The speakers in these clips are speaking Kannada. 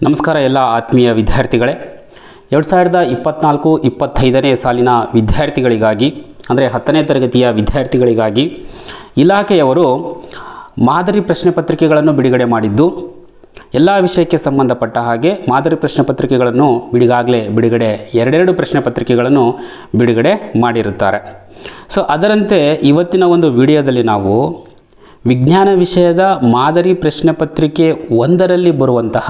ನಮಸ್ಕಾರ ಎಲ್ಲ ಆತ್ಮೀಯ ವಿದ್ಯಾರ್ಥಿಗಳೇ. 2024-25ನೇ ಸಾಲಿನ ವಿದ್ಯಾರ್ಥಿಗಳಿಗಾಗಿ ಅಂದರೆ 10ನೇ ತರಗತಿಯ ವಿದ್ಯಾರ್ಥಿಗಳಿಗಾಗಿ ಇಲಾಖೆಯವರು ಮಾದರಿ ಪ್ರಶ್ನೆ ಪತ್ರಿಕೆಗಳನ್ನು ಬಿಡುಗಡೆ ಮಾಡಿದ್ದು, ಎಲ್ಲ ವಿಷಯಕ್ಕೆ ಸಂಬಂಧಪಟ್ಟ ಹಾಗೆ ಮಾದರಿ ಪ್ರಶ್ನೆ ಪತ್ರಿಕೆಗಳನ್ನು ಬಿಡುಗಡೆ ಎರಡೆರಡು ಪ್ರಶ್ನೆ ಪತ್ರಿಕೆಗಳನ್ನು ಬಿಡುಗಡೆ ಮಾಡಿರುತ್ತಾರೆ. ಸೊ ಅದರಂತೆ ಇವತ್ತಿನ ಒಂದು ವಿಡಿಯೋದಲ್ಲಿ ನಾವು ವಿಜ್ಞಾನ ವಿಷಯದ ಮಾದರಿ ಪ್ರಶ್ನೆ ಪತ್ರಿಕೆ 1ರಲ್ಲಿ ಬರುವಂತಹ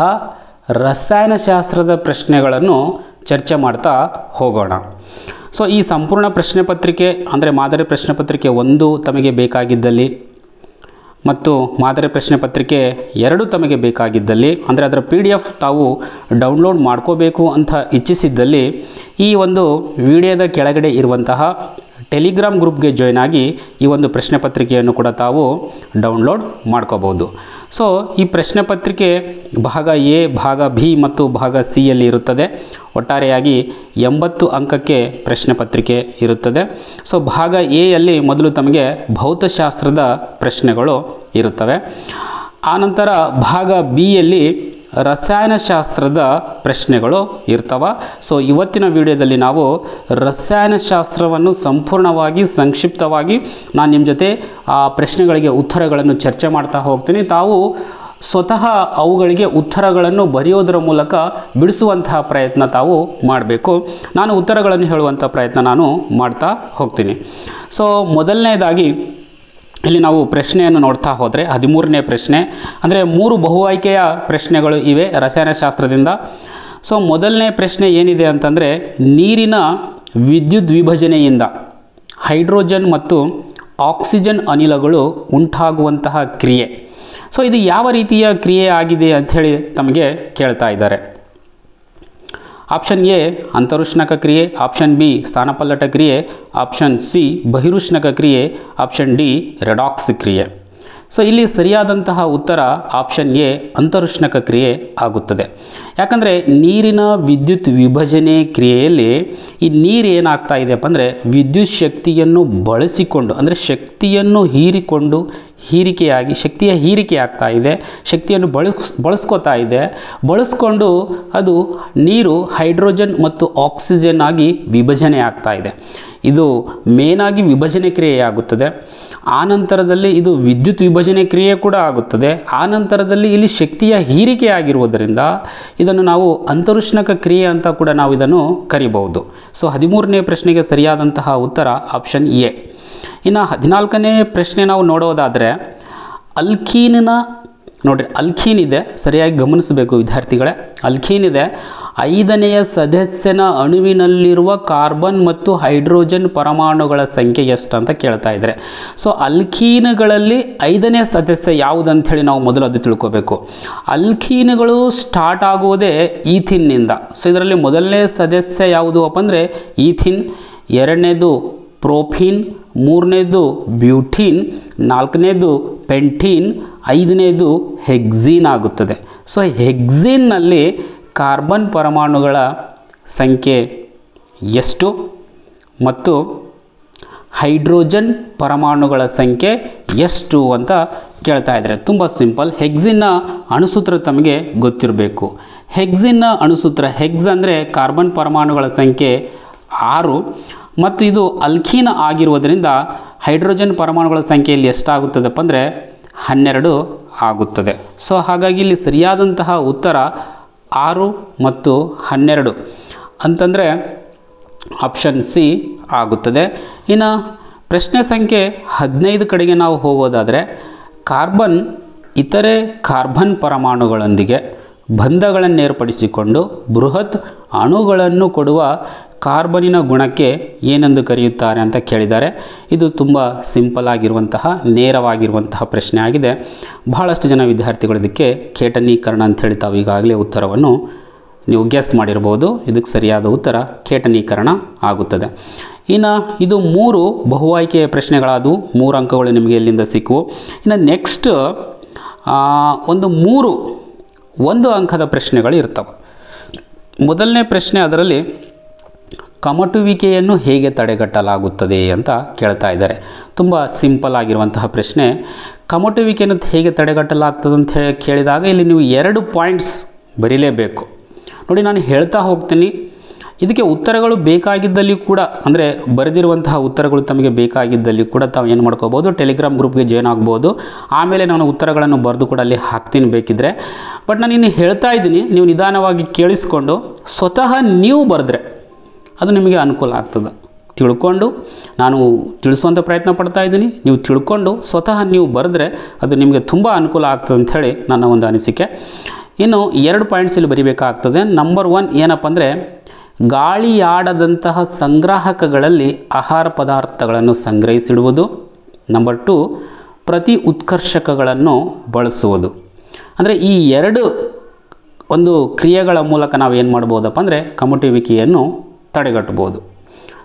ರಸಾಯನಶಾಸ್ತ್ರದ ಪ್ರಶ್ನೆಗಳನ್ನು ಚರ್ಚೆ ಮಾಡ್ತಾ ಹೋಗೋಣ. ಸೊ ಈ ಸಂಪೂರ್ಣ ಪ್ರಶ್ನೆ ಪತ್ರಿಕೆ ಅಂದರೆ ಮಾದರಿ ಪ್ರಶ್ನೆ ಪತ್ರಿಕೆ 1 ತಮಗೆ ಬೇಕಾಗಿದ್ದಲ್ಲಿ ಮತ್ತು ಮಾದರಿ ಪ್ರಶ್ನೆ ಪತ್ರಿಕೆ 2 ತಮಗೆ ಬೇಕಾಗಿದ್ದಲ್ಲಿ ಅಂದರೆ ಅದರ PDF ತಾವು ಡೌನ್ಲೋಡ್ ಮಾಡ್ಕೋಬೇಕು ಅಂತ ಇಚ್ಛಿಸಿದ್ದಲ್ಲಿ ಈ ಒಂದು ವಿಡಿಯೋದ ಕೆಳಗಡೆ ಇರುವಂತಹ ಟೆಲಿಗ್ರಾಮ್ ಗ್ರೂಪ್ಗೆ ಜಾಯ್ನ್ ಆಗಿ ಈ ಒಂದು ಪ್ರಶ್ನೆ ಪತ್ರಿಕೆಯನ್ನು ಕೂಡ ತಾವು ಡೌನ್ಲೋಡ್ ಮಾಡ್ಕೋಬಹುದು. ಸೊ ಈ ಪ್ರಶ್ನೆ ಪತ್ರಿಕೆ ಭಾಗ ಎ, ಭಾಗ ಬಿ ಮತ್ತು ಭಾಗ ಸಿ ಯಲ್ಲಿ ಇರುತ್ತದೆ. ಒಟ್ಟಾರೆಯಾಗಿ 80 ಅಂಕಕ್ಕೆ ಪ್ರಶ್ನೆ ಪತ್ರಿಕೆ ಇರುತ್ತದೆ. ಸೊ ಭಾಗ ಎ ಯಲ್ಲಿ ಮೊದಲು ತಮಗೆ ಭೌತಶಾಸ್ತ್ರದ ಪ್ರಶ್ನೆಗಳು ಇರುತ್ತವೆ. ಆನಂತರ ಭಾಗ ಬಿ ಯಲ್ಲಿ ರಸಾಯನಶಾಸ್ತ್ರದ ಪ್ರಶ್ನೆಗಳು ಇರ್ತವೆ. ಸೊ ಇವತ್ತಿನ ವಿಡಿಯೋದಲ್ಲಿ ನಾವು ರಸಾಯನಶಾಸ್ತ್ರವನ್ನು ಸಂಪೂರ್ಣವಾಗಿ ಸಂಕ್ಷಿಪ್ತವಾಗಿ ನಾನು ನಿಮ್ಮ ಜೊತೆ ಆ ಪ್ರಶ್ನೆಗಳಿಗೆ ಉತ್ತರಗಳನ್ನು ಚರ್ಚೆ ಮಾಡ್ತಾ ಹೋಗ್ತೀನಿ. ತಾವು ಸ್ವತಃ ಅವುಗಳಿಗೆ ಉತ್ತರಗಳನ್ನು ಬರೆಯೋದರ ಮೂಲಕ ಬಿಡಿಸುವಂತಹ ಪ್ರಯತ್ನ ತಾವು ಮಾಡಬೇಕು. ನಾನು ಉತ್ತರಗಳನ್ನು ಹೇಳುವಂಥ ಪ್ರಯತ್ನ ನಾನು ಮಾಡ್ತಾ ಹೋಗ್ತೀನಿ. ಸೊ ಮೊದಲನೇದಾಗಿ ಇಲ್ಲಿ ನಾವು ಪ್ರಶ್ನೆಯನ್ನು ನೋಡ್ತಾ ಹೋದರೆ 13ನೇ ಪ್ರಶ್ನೆ ಅಂದರೆ 3 ಬಹು ಆಯ್ಕೆಯ ಪ್ರಶ್ನೆಗಳು ಇವೆ ರಸಾಯನಶಾಸ್ತ್ರದಿಂದ. ಸೊ ಮೊದಲನೇ ಪ್ರಶ್ನೆ ಏನಿದೆ ಅಂತಂದರೆ, ನೀರಿನ ವಿದ್ಯುತ್ ವಿಭಜನೆಯಿಂದ ಹೈಡ್ರೋಜನ್ ಮತ್ತು ಆಕ್ಸಿಜನ್ ಅನಿಲಗಳು ಉಂಟಾಗುವಂತಹ ಕ್ರಿಯೆ. ಸೊ ಇದು ಯಾವ ರೀತಿಯ ಕ್ರಿಯೆ ಆಗಿದೆ ಅಂಥೇಳಿ ತಮಗೆ ಕೇಳ್ತಾ ಇದ್ದಾರೆ. ಆಪ್ಷನ್ ಎ ಅಂತರುಷ್ಣಕ ಕ್ರಿಯೆ, ಆಪ್ಷನ್ ಬಿ ಸ್ಥಾನಪಲ್ಲಟ ಕ್ರಿಯೆ, ಆಪ್ಷನ್ ಸಿ ಬಹಿರುಷ್ಣಕ ಕ್ರಿಯೆ, ಆಪ್ಷನ್ ಡಿ ರೆಡಾಕ್ಸ್ ಕ್ರಿಯೆ. ಸೊ ಇಲ್ಲಿ ಸರಿಯಾದಂತಹ ಉತ್ತರ ಆಪ್ಷನ್ ಎ ಅಂತರುಷ್ಣಕ ಕ್ರಿಯೆ ಆಗುತ್ತದೆ. ಯಾಕಂದರೆ ನೀರಿನ ವಿದ್ಯುತ್ ವಿಭಜನೆ ಕ್ರಿಯೆಯಲ್ಲಿ ಈ ನೀರು ಏನಾಗ್ತಾ ಇದೆಯಪ್ಪ ಅಂದರೆ ವಿದ್ಯುತ್ ಶಕ್ತಿಯನ್ನು ಬಳಸಿಕೊಂಡು ಅಂದರೆ ಶಕ್ತಿಯನ್ನು ಹೀರಿಕೊಂಡು ಶಕ್ತಿಯ ಹೀರಿಕೆ ಆಗ್ತಾ ಇದೆ, ಶಕ್ತಿಯನ್ನು ಬಳಸ್ಕೋತಾ ಇದೆ. ಬಳಸ್ಕೊಂಡು ಅದು ನೀರು ಹೈಡ್ರೋಜನ್ ಮತ್ತು ಆಕ್ಸಿಜನ್ ಆಗಿ ವಿಭಜನೆ ಆಗ್ತಾ ಇದೆ. ಇದು ಮೇನಾಗಿ ವಿಭಜನೆ ಕ್ರಿಯೆಯಾಗುತ್ತದೆ. ಆನಂತರದಲ್ಲಿ ಇದು ವಿದ್ಯುತ್ ವಿಭಜನೆ ಕ್ರಿಯೆ ಕೂಡ ಆಗುತ್ತದೆ. ಆನಂತರದಲ್ಲಿ ಇಲ್ಲಿ ಶಕ್ತಿಯ ಹೀರಿಕೆ ಆಗಿರುವುದರಿಂದ ಇದನ್ನು ನಾವು ಅಂತರುಷ್ಣಕ ಕ್ರಿಯೆ ಅಂತ ಕೂಡ ನಾವು ಇದನ್ನು ಕರಿಬಹುದು. ಸೊ 13ನೇ ಪ್ರಶ್ನೆಗೆ ಸರಿಯಾದಂತಹ ಉತ್ತರ ಆಪ್ಷನ್ ಎ. ಇನ್ನು 14ನೇ ಪ್ರಶ್ನೆ ನಾವು ನೋಡೋದಾದರೆ ಅಲ್ಕೀನಿನ ನೋಡಿರಿ, ಅಲ್ಕೀನ್ ಇದೆ, ಸರಿಯಾಗಿ ಗಮನಿಸಬೇಕು ವಿದ್ಯಾರ್ಥಿಗಳೇ. ಅಲ್ಕೀನ್ ಇದೆ, 5ನೆಯ ಸದಸ್ಯನ ಅಣುವಿನಲ್ಲಿರುವ ಕಾರ್ಬನ್ ಮತ್ತು ಹೈಡ್ರೋಜನ್ ಪರಮಾಣುಗಳ ಸಂಖ್ಯೆ ಎಷ್ಟು ಅಂತ ಕೇಳ್ತಾ ಇದ್ದಾರೆ. ಸೊ ಅಲ್ಕೀನ್ಗಳಲ್ಲಿ 5ನೇ ಸದಸ್ಯ ಯಾವುದಂಥೇಳಿ ನಾವು ಮೊದಲು ಅದು ತಿಳ್ಕೋಬೇಕು. ಅಲ್ಕೀನ್ಗಳು ಸ್ಟಾರ್ಟ್ ಆಗುವುದೇ ಈಥಿನ್ನಿಂದ. ಸೊ ಇದರಲ್ಲಿ ಮೊದಲನೇ ಸದಸ್ಯ ಯಾವುದು ಅಪ್ಪ ಅಂದರೆ ಈಥಿನ್, 2ನೇದು ಪ್ರೋಫೀನ್, 3ನೇದು ಬ್ಯೂಟೀನ್, 4ನೇದು ಪೆಂಟೀನ್, 5ನೇದು ಹೆಕ್ಸೀನ್ ಆಗುತ್ತದೆ. ಸೊ ಹೆಕ್ಸೀನ್ನಲ್ಲಿ ಕಾರ್ಬನ್ ಪರಮಾಣುಗಳ ಸಂಖ್ಯೆ ಎಷ್ಟು ಮತ್ತು ಹೈಡ್ರೋಜನ್ ಪರಮಾಣುಗಳ ಸಂಖ್ಯೆ ಎಷ್ಟು ಅಂತ ಕೇಳ್ತಾ ಇದ್ದಾರೆ. ತುಂಬ ಸಿಂಪಲ್. ಹೆಕ್ಸಿನ್ನ ಅಣುಸೂತ್ರ ತಮಗೆ ಗೊತ್ತಿರಬೇಕು. ಹೆಕ್ಸಿನ್ನ ಅಣುಸೂತ್ರ, ಹೆಕ್ಸ್ ಅಂದರೆ ಕಾರ್ಬನ್ ಪರಮಾಣುಗಳ ಸಂಖ್ಯೆ 6 ಮತ್ತು ಇದು ಅಲ್ಕೀನ್ ಆಗಿರುವುದರಿಂದ ಹೈಡ್ರೋಜನ್ ಪರಮಾಣುಗಳ ಸಂಖ್ಯೆಯಲ್ಲಿ ಎಷ್ಟಾಗುತ್ತದಪ್ಪ ಅಂದರೆ 12 ಆಗುತ್ತದೆ. ಸೊ ಹಾಗಾಗಿ ಇಲ್ಲಿ ಸರಿಯಾದಂತಹ ಉತ್ತರ 6 ಮತ್ತು 12 ಅಂತಂದರೆ ಆಪ್ಷನ್ ಸಿ ಆಗುತ್ತದೆ. ಇನ್ನು ಪ್ರಶ್ನೆ ಸಂಖ್ಯೆ 15 ಕಡೆಗೆ ನಾವು ಹೋಗೋದಾದರೆ ಕಾರ್ಬನ್ ಇತರೆ ಕಾರ್ಬನ್ ಪರಮಾಣುಗಳೊಂದಿಗೆ ಬಂಧಗಳನ್ನು ಏರ್ಪಡಿಸಿಕೊಂಡು ಬೃಹತ್ ಅಣುಗಳನ್ನು ಕೊಡುವ ಕಾರ್ಬನಿನ ಗುಣಕ್ಕೆ ಏನೆಂದು ಕರೆಯುತ್ತಾರೆ ಅಂತ ಕೇಳಿದ್ದಾರೆ. ಇದು ತುಂಬ ಸಿಂಪಲ್ ಆಗಿರುವಂತಹ ನೇರವಾಗಿರುವಂತಹ ಪ್ರಶ್ನೆ ಆಗಿದೆ. ಬಹಳಷ್ಟು ಜನ ವಿದ್ಯಾರ್ಥಿಗಳು ಇದಕ್ಕೆ ಕೇಟನೀಕರಣ ಅಂಥೇಳಿ ತಾವು ಈಗಾಗಲೇ ಉತ್ತರವನ್ನು ನೀವು ಗೆಸ್ ಮಾಡಿರ್ಬೋದು. ಇದಕ್ಕೆ ಸರಿಯಾದ ಉತ್ತರ ಕೇಟನೀಕರಣ ಆಗುತ್ತದೆ. ಇನ್ನು ಇದು 3 ಬಹು ಆಯ್ಕೆಯ ಪ್ರಶ್ನೆಗಳಾದವು. 3 ಅಂಕಗಳು ನಿಮಗೆ ಇಲ್ಲಿಂದ ಸಿಕ್ಕವು. ಇನ್ನು ನೆಕ್ಸ್ಟ್ ಒಂದು 3 1 ಅಂಕದ ಪ್ರಶ್ನೆಗಳು ಇರ್ತವೆ. ಮೊದಲನೇ ಪ್ರಶ್ನೆ ಅದರಲ್ಲಿ ಕಮಟುವಿಕೆಯನ್ನು ಹೇಗೆ ತಡೆಗಟ್ಟಲಾಗುತ್ತದೆ ಅಂತ ಕೇಳ್ತಾ ಇದ್ದಾರೆ. ತುಂಬ ಸಿಂಪಲ್ ಆಗಿರುವಂತಹ ಪ್ರಶ್ನೆ. ಕಮಟುವಿಕೆಯನ್ನು ಹೇಗೆ ತಡೆಗಟ್ಟಲಾಗ್ತದೆ ಅಂತ ಕೇಳಿದಾಗ ಇಲ್ಲಿ ನೀವು 2 ಪಾಯಿಂಟ್ಸ್ ಬರೀಲೇಬೇಕು. ನೋಡಿ, ನಾನು ಹೇಳ್ತಾ ಹೋಗ್ತೀನಿ. ಇದಕ್ಕೆ ಉತ್ತರಗಳು ಬೇಕಾಗಿದ್ದಲ್ಲಿ ಕೂಡ, ಅಂದರೆ ಬರೆದಿರುವಂತಹ ಉತ್ತರಗಳು ತಮಗೆ ಬೇಕಾಗಿದ್ದಲ್ಲಿ ಕೂಡ ತಾವು ಏನು ಮಾಡ್ಕೋಬೋದು, ಟೆಲಿಗ್ರಾಮ್ ಗ್ರೂಪ್ಗೆ ಜಾಯ್ನ್ ಆಗ್ಬೋದು. ಆಮೇಲೆ ನಾನು ಉತ್ತರಗಳನ್ನು ಬರೆದು ಕೂಡ ಅಲ್ಲಿ ಹಾಕ್ತೀನಿ ಬೇಕಿದ್ದರೆ. ಬಟ್ ನಾನು ಇನ್ನು ಹೇಳ್ತಾ ಇದ್ದೀನಿ, ನೀವು ನಿಧಾನವಾಗಿ ಕೇಳಿಸ್ಕೊಂಡು ಸ್ವತಃ ನೀವು ಬರೆದ್ರೆ ಅದು ನಿಮಗೆ ಅನುಕೂಲ ಆಗ್ತದೆ. ತಿಳ್ಕೊಂಡು ನಾನು ತಿಳಿಸುವಂಥ ಪ್ರಯತ್ನ ಪಡ್ತಾ ಇದ್ದೀನಿ. ನೀವು ತಿಳ್ಕೊಂಡು ಸ್ವತಃ ನೀವು ಬರೆದ್ರೆ ಅದು ನಿಮಗೆ ತುಂಬ ಅನುಕೂಲ ಆಗ್ತದೆ ಅಂಥೇಳಿ ನನ್ನ ಒಂದು ಅನಿಸಿಕೆ. ಇನ್ನು 2 ಪಾಯಿಂಟ್ಸ್ ಇಲ್ಲಿ ಬರಿಬೇಕಾಗ್ತದೆ. ನಂಬರ್ 1 ಏನಪ್ಪ ಅಂದರೆ, ಗಾಳಿಯಾಡದಂತಹ ಸಂಗ್ರಾಹಕಗಳಲ್ಲಿ ಆಹಾರ ಪದಾರ್ಥಗಳನ್ನು ಸಂಗ್ರಹಿಸಿಡುವುದು. ನಂಬರ್ 2, ಪ್ರತಿ ಉತ್ಕರ್ಷಕಗಳನ್ನು ಬಳಸುವುದು. ಅಂದರೆ ಈ 2 ಒಂದು ಕ್ರಿಯೆಗಳ ಮೂಲಕ ನಾವು ಏನು ಮಾಡ್ಬೋದಪ್ಪ ಅಂದರೆ ಕಮುಟುವಿಕೆಯನ್ನು ತಡೆಗಟ್ಟಬಹುದು.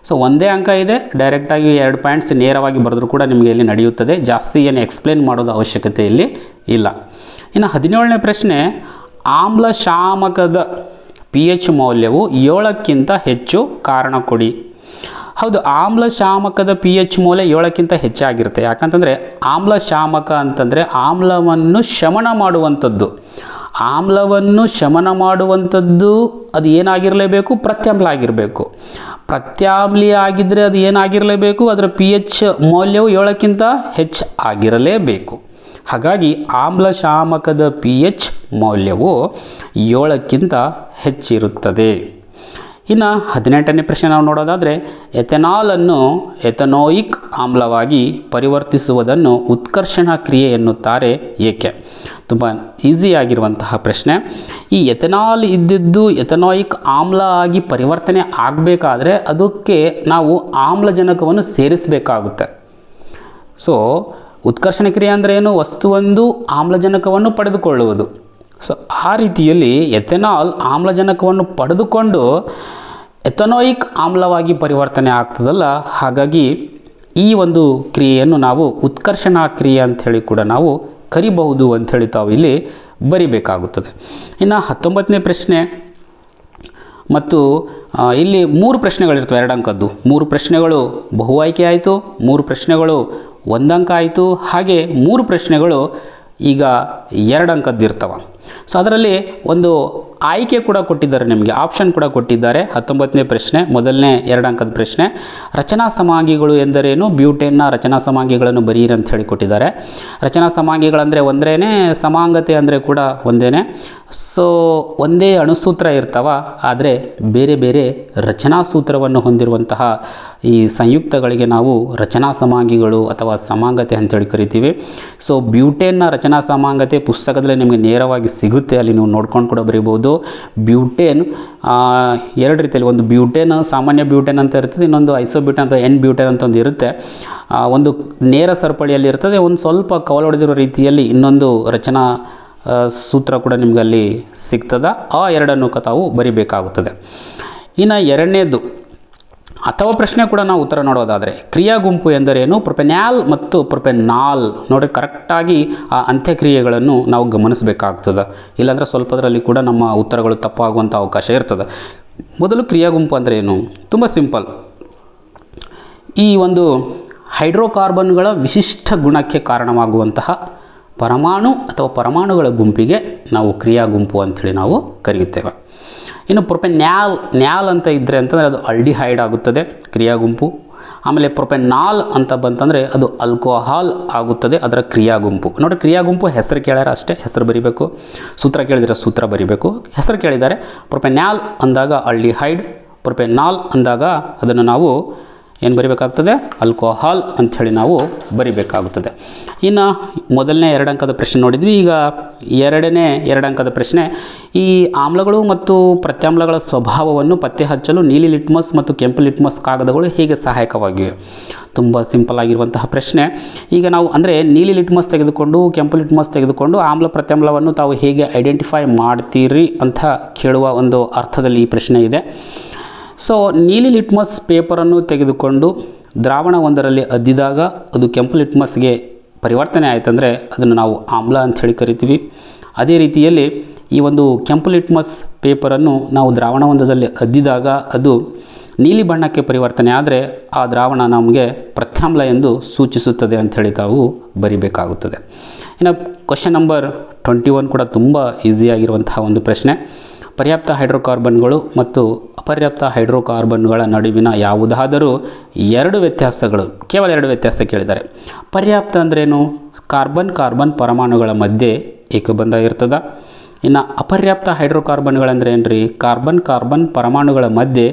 ಸೊ ಒಂದೇ ಅಂಕ ಇದೆ, ಡೈರೆಕ್ಟಾಗಿ 2 ಪಾಯಿಂಟ್ಸ್ ನೇರವಾಗಿ ಬರೆದ್ರೂ ಕೂಡ ನಿಮಗೆ ಇಲ್ಲಿ ನಡೆಯುತ್ತದೆ. ಜಾಸ್ತಿ ಏನು ಎಕ್ಸ್ಪ್ಲೇನ್ ಮಾಡೋದು ಅವಶ್ಯಕತೆ ಇಲ್ಲಿ ಇಲ್ಲ. ಇನ್ನು 17ನೇ ಪ್ರಶ್ನೆ, ಆಮ್ಲಶಾಮಕದ pH ಮೌಲ್ಯವು 7ಕ್ಕಿಂತ ಹೆಚ್ಚು, ಕಾರಣ ಕೊಡಿ. ಹೌದು, ಆಮ್ಲಶಾಮಕದ pH ಮೌಲ್ಯ 7ಕ್ಕಿಂತ ಹೆಚ್ಚಾಗಿರುತ್ತೆ. ಯಾಕಂತಂದರೆ ಆಮ್ಲಶಾಮಕ ಅಂತಂದರೆ ಆಮ್ಲವನ್ನು ಶಮನ ಮಾಡುವಂಥದ್ದು. ಆಮ್ಲವನ್ನು ಶಮನ ಮಾಡುವಂಥದ್ದು ಅದು ಏನಾಗಿರಲೇಬೇಕು, ಪ್ರತ್ಯಾಮ್ಲ ಆಗಿರಬೇಕು. ಪ್ರತ್ಯಾಮ್ಲೀಯ ಆಗಿದ್ದರೆ ಅದು ಏನಾಗಿರಲೇಬೇಕು, ಅದರ pH ಮೌಲ್ಯವು 7ಕ್ಕಿಂತ ಹೆಚ್ಚು ಆಗಿರಲೇಬೇಕು. ಹಾಗಾಗಿ ಆಮ್ಲಶಾಮಕದ pH ಮೌಲ್ಯವು 7ಕ್ಕಿಂತ ಹೆಚ್ಚಿರುತ್ತದೆ. ಇನ್ನು 18ನೇ ಪ್ರಶ್ನೆ ನಾವು ನೋಡೋದಾದರೆ, ಎಥೆನಾಲನ್ನು ಎಥನೋಯಿಕ್ ಆಮ್ಲವಾಗಿ ಪರಿವರ್ತಿಸುವುದನ್ನು ಉತ್ಕರ್ಷಣ ಕ್ರಿಯೆ ಎನ್ನುತ್ತಾರೆ, ಏಕೆ? ತುಂಬ ಈಸಿಯಾಗಿರುವಂತಹ ಪ್ರಶ್ನೆ. ಈ ಎಥೆನಾಲ್ ಇದ್ದಿದ್ದು ಎಥನೋಯಿಕ್ ಆಮ್ಲ ಆಗಿ ಪರಿವರ್ತನೆ ಆಗಬೇಕಾದ್ರೆ ಅದಕ್ಕೆ ನಾವು ಆಮ್ಲಜನಕವನ್ನು ಸೇರಿಸಬೇಕಾಗುತ್ತೆ. ಸೊ ಉತ್ಕರ್ಷಣ ಕ್ರಿಯೆ ಅಂದರೆ ಏನು? ವಸ್ತುವೊಂದು ಆಮ್ಲಜನಕವನ್ನು ಪಡೆದುಕೊಳ್ಳುವುದು. ಸೊ ಆ ರೀತಿಯಲ್ಲಿ ಎಥೆನಾಲ್ ಆಮ್ಲಜನಕವನ್ನು ಪಡೆದುಕೊಂಡು ಎಥನೋಯಿಕ್ ಆಮ್ಲವಾಗಿ ಪರಿವರ್ತನೆ ಆಗ್ತದಲ್ಲ, ಹಾಗಾಗಿ ಈ ಒಂದು ಕ್ರಿಯೆಯನ್ನು ನಾವು ಉತ್ಕರ್ಷಣ ಕ್ರಿಯೆ ಅಂಥೇಳಿ ಕೂಡ ನಾವು ಕರಿಬಹುದು ಅಂಥೇಳಿ ತಾವು ಇಲ್ಲಿ ಬರಿಬೇಕಾಗುತ್ತದೆ. ಇನ್ನು 19ನೇ ಪ್ರಶ್ನೆ ಮತ್ತು ಇಲ್ಲಿ 3 ಪ್ರಶ್ನೆಗಳಿರ್ತವೆ, 2 ಅಂಕದ್ದು 3 ಪ್ರಶ್ನೆಗಳು ಬಹು ಆಯ್ಕೆ ಆಯಿತು, 3 ಪ್ರಶ್ನೆಗಳು 1 ಅಂಕ ಆಯಿತು, ಹಾಗೆ 3 ಪ್ರಶ್ನೆಗಳು ಈಗ 2 ಅಂಕದ್ದು ಇರ್ತವೆ. ಸೊ ಅದರಲ್ಲಿ ಒಂದು ಆಯ್ಕೆ ಕೂಡ ಕೊಟ್ಟಿದ್ದಾರೆ, ನಿಮಗೆ ಆಪ್ಷನ್ ಕೂಡ ಕೊಟ್ಟಿದ್ದಾರೆ. 19ನೇ ಪ್ರಶ್ನೆ ಮೊದಲನೇ 2 ಅಂಕದ ಪ್ರಶ್ನೆ, ರಚನಾ ಸಮಾಂಗಿಗಳು ಎಂದರೇನು? ಬ್ಯೂಟೇನ್ನ ರಚನಾ ಸಮಾಂಗಿಗಳನ್ನು ಬರೀರಿ ಅಂತ ಹೇಳಿ ಕೊಟ್ಟಿದ್ದಾರೆ. ರಚನಾ ಸಮಾಂಗಿಗಳಂದರೆ ಒಂದೇನೆ, ಸಮಾಂಗತೆ ಅಂದರೆ ಕೂಡ ಒಂದೇನೆ. ಸೊ ಒಂದೇ ಅಣುಸೂತ್ರ ಇರ್ತಾವ, ಆದರೆ ಬೇರೆ ಬೇರೆ ರಚನಾ ಸೂತ್ರವನ್ನು ಹೊಂದಿರುವಂತಹ ಈ ಸಂಯುಕ್ತಗಳಿಗೆ ನಾವು ರಚನಾ ಸಮಾಂಗಿಗಳು ಅಥವಾ ಸಮಾಂಗತೆ ಅಂತೇಳಿ ಕರಿತೀವಿ. ಸೊ ಬ್ಯೂಟೇನ್ನ ರಚನಾ ಸಮಾಂಗತೆ ಪುಸ್ತಕದಲ್ಲಿ ನಿಮಗೆ ನೇರವಾಗಿ ಸಿಗುತ್ತೆ, ಅಲ್ಲಿ ನೀವು ನೋಡ್ಕೊಂಡು ಕೂಡ ಬರೀಬೋದು. ಬ್ಯೂಟೇನ್ 2 ರೀತಿಯಲ್ಲಿ, ಒಂದು ಬ್ಯೂಟೇನ್ ಸಾಮಾನ್ಯ ಬ್ಯೂಟೇನ್ ಅಂತ ಇರ್ತದೆ, ಇನ್ನೊಂದು ಐಸೋಬ್ಯೂಟೇನ್ ಅಥವಾ ಎನ್ ಬ್ಯೂಟೇನ್ ಅಂತ ಒಂದು ಇರುತ್ತೆ. ಒಂದು ನೇರ ಸರಪಳಿಯಲ್ಲಿ ಇರ್ತದೆ, ಒಂದು ಸ್ವಲ್ಪ ಕವಲೊಡೆದಿರೋ ರೀತಿಯಲ್ಲಿ ಇನ್ನೊಂದು ರಚನಾ ಸೂತ್ರ ಕೂಡ ನಿಮಗೆ ಅಲ್ಲಿ ಸಿಗ್ತದೆ. ಆ 2ಅನ್ನು ತಾವು ಬರಿಬೇಕಾಗುತ್ತದೆ. ಇನ್ನು 2ನೇದು ಅಥವಾ ಪ್ರಶ್ನೆ ಕೂಡ ನಾವು ಉತ್ತರ ನೋಡೋದಾದರೆ, ಕ್ರಿಯಾ ಗುಂಪು ಎಂದರೇನು? ಪ್ರೊಪೆನ್ಯಾಲ್ ಮತ್ತು ಪ್ರೊಪೆನಾಲ್. ನೋಡಿ, ಕರೆಕ್ಟಾಗಿ ಆ ಅಂತ್ಯಕ್ರಿಯೆಗಳನ್ನು ನಾವು ಗಮನಿಸಬೇಕಾಗ್ತದೆ, ಇಲ್ಲಾಂದರೆ ಸ್ವಲ್ಪದರಲ್ಲಿ ಕೂಡ ನಮ್ಮ ಉತ್ತರಗಳು ತಪ್ಪಾಗುವಂಥ ಅವಕಾಶ ಇರ್ತದೆ. ಮೊದಲು ಕ್ರಿಯಾ ಗುಂಪು ಅಂದರೆ ಏನು? ತುಂಬ ಸಿಂಪಲ್. ಈ ಒಂದು ಹೈಡ್ರೋಕಾರ್ಬನ್ಗಳ ವಿಶಿಷ್ಟ ಗುಣಕ್ಕೆ ಕಾರಣವಾಗುವಂತಹ ಪರಮಾಣು ಅಥವಾ ಪರಮಾಣುಗಳ ಗುಂಪಿಗೆ ನಾವು ಕ್ರಿಯಾ ಗುಂಪು ಅಂಥೇಳಿ ನಾವು ಕರೆಯುತ್ತೇವೆ. ಇನ್ನು ಪ್ರೊಪೆನ್ಯಾಲ್ ಅಂತ ಇದ್ದರೆ ಅಂತಂದರೆ ಅದು ಆಲ್ಡಿಹೈಡ್ ಆಗುತ್ತದೆ ಕ್ರಿಯಾ ಗುಂಪು. ಆಮೇಲೆ ಪ್ರೊಪೆನಾಲ್ ಅಂತ ಬಂತಂದರೆ ಅದು ಆಲ್ಕೋಹಾಲ್ ಆಗುತ್ತದೆ, ಅದರ ಕ್ರಿಯಾ ಗುಂಪು. ನೋಡಿ, ಕ್ರಿಯಾ ಗುಂಪು ಹೆಸರು ಕೇಳ್ಯಾರ ಅಷ್ಟೇ, ಹೆಸರು ಬರಿಬೇಕು. ಸೂತ್ರ ಕೇಳಿದರೆ ಸೂತ್ರ ಬರಿಬೇಕು. ಹೆಸರು ಕೇಳಿದ್ದಾರೆ, ಪ್ರೊಪೆನ್ಯಾಲ್ ಅಂದಾಗ ಆಲ್ಡಿಹೈಡ್, ಪ್ರೊಪೆನಾಲ್ ಅಂದಾಗ ಅದನ್ನು ನಾವು ಏನು ಬರಿಬೇಕಾಗ್ತದೆ? ಆಲ್ಕೋಹಾಲ್ ಅಂಥೇಳಿ ನಾವು ಬರಿಬೇಕಾಗುತ್ತದೆ. ಇನ್ನು ಮೊದಲನೇ 2 ಅಂಕದ ಪ್ರಶ್ನೆ ನೋಡಿದ್ವಿ. ಈಗ 2ನೇ 2 ಅಂಕದ ಪ್ರಶ್ನೆ, ಈ ಆಮ್ಲಗಳು ಮತ್ತು ಪ್ರತ್ಯಾಮ್ಲಗಳ ಸ್ವಭಾವವನ್ನು ಪತ್ತೆ ಹಚ್ಚಲು ನೀಲಿ ಲಿಟ್ಮಸ್ ಮತ್ತು ಕೆಂಪು ಲಿಟ್ಮಸ್ ಕಾಗದಗಳು ಹೇಗೆ ಸಹಾಯಕವಾಗಿವೆ? ತುಂಬ ಸಿಂಪಲ್ ಆಗಿರುವಂತಹ ಪ್ರಶ್ನೆ. ಈಗ ನಾವು ಅಂದರೆ ನೀಲಿ ಲಿಟ್ಮಸ್ ತೆಗೆದುಕೊಂಡು ಕೆಂಪು ಲಿಟ್ಮಸ್ ತೆಗೆದುಕೊಂಡು ಆಮ್ಲ ಪ್ರತ್ಯಾಮ್ಲವನ್ನು ತಾವು ಹೇಗೆ ಐಡೆಂಟಿಫೈ ಮಾಡ್ತೀರಿ ಅಂತ ಕೇಳುವ ಒಂದು ಅರ್ಥದಲ್ಲಿ ಈ ಪ್ರಶ್ನೆ ಇದೆ. ಸೊ ನೀಲಿ ಲಿಟ್ಮಸ್ ಪೇಪರನ್ನು ತೆಗೆದುಕೊಂಡು ದ್ರಾವಣ ಒಂದರಲ್ಲಿ ಅದ್ದಿದಾಗ ಅದು ಕೆಂಪು ಲಿಟ್ಮಸ್ಗೆ ಪರಿವರ್ತನೆ ಆಯ್ತಂದರೆ ಅದನ್ನು ನಾವು ಆಮ್ಲ ಅಂಥೇಳಿ ಕರಿತೀವಿ. ಅದೇ ರೀತಿಯಲ್ಲಿ ಈ ಒಂದು ಕೆಂಪು ಲಿಟ್ಮಸ್ ಪೇಪರನ್ನು ನಾವು ದ್ರಾವಣ ಒಂದರಲ್ಲಿ ಅದ್ದಿದಾಗ ಅದು ನೀಲಿ ಬಣ್ಣಕ್ಕೆ ಪರಿವರ್ತನೆ ಆದರೆ ಆ ದ್ರಾವಣ ನಮಗೆ ಪ್ರತ್ಯಾಮ್ಲ ಎಂದು ಸೂಚಿಸುತ್ತದೆ ಅಂಥೇಳಿ ತಾವು ಬರಿಬೇಕಾಗುತ್ತದೆ. ಇನ್ನು ಕ್ವಶನ್ ನಂಬರ್ 21 ಕೂಡ ತುಂಬ ಈಸಿಯಾಗಿರುವಂತಹ ಒಂದು ಪ್ರಶ್ನೆ. ಪರ್ಯಾಪ್ತ ಹೈಡ್ರೋಕಾರ್ಬನ್ಗಳು ಮತ್ತು ಅಪರ್ಯಾಪ್ತ ಹೈಡ್ರೋಕಾರ್ಬನ್ಗಳ ನಡುವಿನ ಯಾವುದಾದರೂ ಎರಡು ವ್ಯತ್ಯಾಸಗಳು, ಕೇವಲ ಎರಡು ವ್ಯತ್ಯಾಸ ಕೇಳಿದ್ದಾರೆ. ಪರ್ಯಾಪ್ತ ಅಂದ್ರೇನು? ಕಾರ್ಬನ್ ಕಾರ್ಬನ್ ಪರಮಾಣುಗಳ ಮಧ್ಯೆ ಏಕಬಂಧ ಇರ್ತದೆ. ಇನ್ನು ಅಪರ್ಯಾಪ್ತ ಹೈಡ್ರೋಕಾರ್ಬನ್ಗಳಂದ್ರೆ ಏನು ರೀ? ಕಾರ್ಬನ್ ಕಾರ್ಬನ್ ಪರಮಾಣುಗಳ ಮಧ್ಯೆ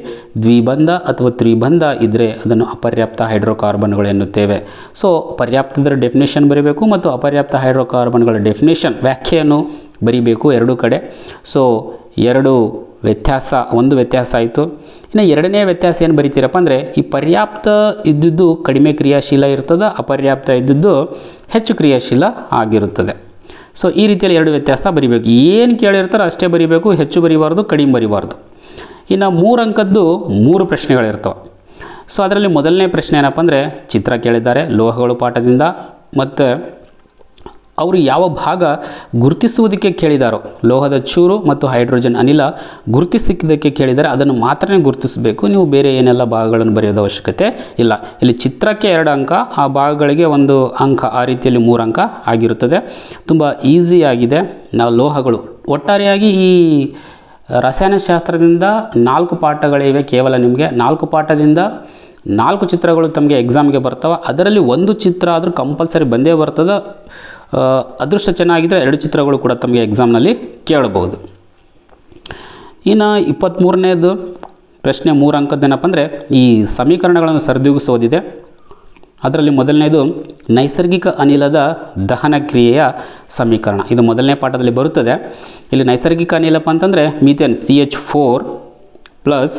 ದ್ವಿಬಂಧ ಅಥವಾ ತ್ರಿಬಂಧ ಇದ್ದರೆ ಅದನ್ನು ಅಪರ್ಯಾಪ್ತ ಹೈಡ್ರೋಕಾರ್ಬನ್ಗಳು ಎನ್ನುತ್ತೇವೆ. ಸೊ ಪರ್ಯಾಪ್ತದ ಡೆಫಿನೇಷನ್ ಬರೀಬೇಕು ಮತ್ತು ಅಪರ್ಯಾಪ್ತ ಹೈಡ್ರೋಕಾರ್ಬನ್ಗಳ ಡೆಫಿನೇಷನ್ ವ್ಯಾಖ್ಯೆಯನ್ನು ಬರೀಬೇಕು ಎರಡೂ ಕಡೆ. ಸೊ ಎರಡು ವ್ಯತ್ಯಾಸ, ಒಂದು ವ್ಯತ್ಯಾಸ ಆಯಿತು. ಇನ್ನು ಎರಡನೇ ವ್ಯತ್ಯಾಸ ಏನು ಬರೀತೀರಪ್ಪ ಅಂದರೆ, ಈ ಪರ್ಯಾಪ್ತ ಇದ್ದಿದ್ದು ಕಡಿಮೆ ಕ್ರಿಯಾಶೀಲ ಇರ್ತದೆ, ಅಪರ್ಯಾಪ್ತ ಇದ್ದಿದ್ದು ಹೆಚ್ಚು ಕ್ರಿಯಾಶೀಲ ಆಗಿರುತ್ತದೆ. ಸೊ ಈ ರೀತಿಯಲ್ಲಿ ಎರಡು ವ್ಯತ್ಯಾಸ ಬರೀಬೇಕು. ಏನು ಕೇಳಿರ್ತಾರೋ ಅಷ್ಟೇ ಬರೀಬೇಕು, ಹೆಚ್ಚು ಬರೀಬಾರ್ದು, ಕಡಿಮೆ ಬರೀಬಾರ್ದು. ಇನ್ನು 3 ಅಂಕದ್ದು 3 ಪ್ರಶ್ನೆಗಳಿರ್ತವೆ. ಸೊ ಅದರಲ್ಲಿ ಮೊದಲನೇ ಪ್ರಶ್ನೆ ಏನಪ್ಪ ಅಂದರೆ, ಚಿತ್ರ ಕೇಳಿದ್ದಾರೆ ಲೋಹಗಳು ಪಾಠದಿಂದ, ಮತ್ತು ಅವರು ಯಾವ ಭಾಗ ಗುರುತಿಸುವುದಕ್ಕೆ ಕೇಳಿದಾರೋ, ಲೋಹದ ಚೂರು ಮತ್ತು ಹೈಡ್ರೋಜನ್ ಅನಿಲ ಗುರುತಿಸಿದ್ದಕ್ಕೆ ಕೇಳಿದರೆ ಅದನ್ನು ಮಾತ್ರ ಗುರುತಿಸಬೇಕು. ನೀವು ಬೇರೆ ಏನೆಲ್ಲ ಭಾಗಗಳನ್ನು ಬರೆಯೋದು ಅವಶ್ಯಕತೆ ಇಲ್ಲ. ಇಲ್ಲಿ ಚಿತ್ರಕ್ಕೆ 2 ಅಂಕ, ಆ ಭಾಗಗಳಿಗೆ 1 ಅಂಕ, ಆ ರೀತಿಯಲ್ಲಿ 3 ಅಂಕ ಆಗಿರುತ್ತದೆ. ತುಂಬ ಈಸಿಯಾಗಿದೆ. ನಾವು ಲೋಹಗಳು ಒಟ್ಟಾರೆಯಾಗಿ ಈ ರಸಾಯನಶಾಸ್ತ್ರದಿಂದ 4 ಪಾಠಗಳಿವೆ. ಕೇವಲ ನಿಮಗೆ 4 ಪಾಠದಿಂದ 4 ಚಿತ್ರಗಳು ತಮಗೆ ಎಕ್ಸಾಮ್ಗೆ ಬರ್ತವೆ. ಅದರಲ್ಲಿ 1 ಚಿತ್ರ ಆದರೂ ಕಂಪಲ್ಸರಿ ಬಂದೇ ಬರ್ತದೆ. ಅದೃಷ್ಟ ಚೆನ್ನಾಗಿದ್ದರೆ 2 ಚಿತ್ರಗಳು ಕೂಡ ತಮಗೆ ಎಕ್ಸಾಮ್ನಲ್ಲಿ ಕೇಳಬಹುದು. ಇನ್ನು 23ನೇದು ಪ್ರಶ್ನೆ 3 ಅಂಕದ್ದೇನಪ್ಪ ಅಂದರೆ, ಈ ಸಮೀಕರಣಗಳನ್ನು ಸರಿದೂಗಿಸೋದಿದೆ. ಅದರಲ್ಲಿ ಮೊದಲನೇದು ನೈಸರ್ಗಿಕ ಅನಿಲದ ದಹನ ಕ್ರಿಯೆಯ ಸಮೀಕರಣ. ಇದು ಮೊದಲನೇ ಪಾಠದಲ್ಲಿ ಬರುತ್ತದೆ. ಇಲ್ಲಿ ನೈಸರ್ಗಿಕ ಅನಿಲಪ್ಪ ಅಂತಂದರೆ ಮೀಥೇನ್ CH4 ಪ್ಲಸ್